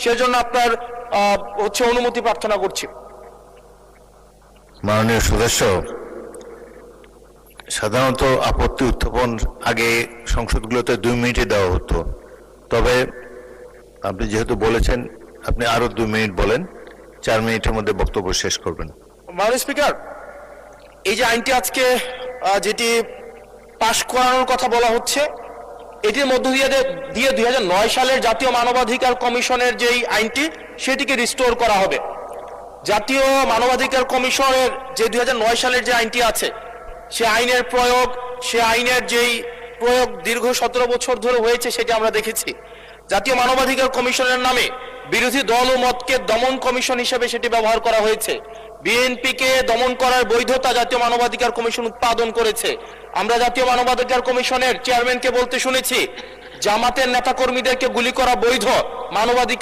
সেজন্য আপনার অনুমতি প্রার্থনা করছি। মাননীয় সদস্য, সাধারণত আপত্তি উত্থাপন আগে সংসদগুলোতে 2 মিনিটে দেওয়া হতো, তবে আপনি যেহেতু বলেছেন আপনি আরো 2 মিনিট বলেন, 4 মিনিটের মধ্যে বক্তব্য শেষ করবেন। মাননীয় স্পিকার, এই যে আইনটি আজকে যেটি পাশ করানোর কথা বলা হচ্ছে, এটির মধ্য দিয়ে 2009 সালের জাতীয় মানবাধিকার কমিশনের যেই আইনটি সেটিকে রিস্টোর করা হবে। জাতীয় মানবাধিকার কমিশনের যে 2009 সালের যে আইনটি আছে, সে আইনের যেই প্রয়োগ দীর্ঘ 17 বছর ধরে হয়েছে সেটি আমরা দেখেছি। জাতীয় মানবাধিকার কমিশনের নামে বিরোধী দল ও মতকে দমন কমিশন হিসেবে সেটি ব্যবহার করা হয়েছে। বিএনপিকে দমন করার বৈধতা জাতীয় মানবাধিকার কমিশন উৎপাদন করেছে। আমরা জাতীয় মানবাধিকার কমিশনের চেয়ারম্যানকে বলতে শুনেছি, জামাতের নেতাকর্মীদেরকে গুলি করা বৈধ, মানবাধিকার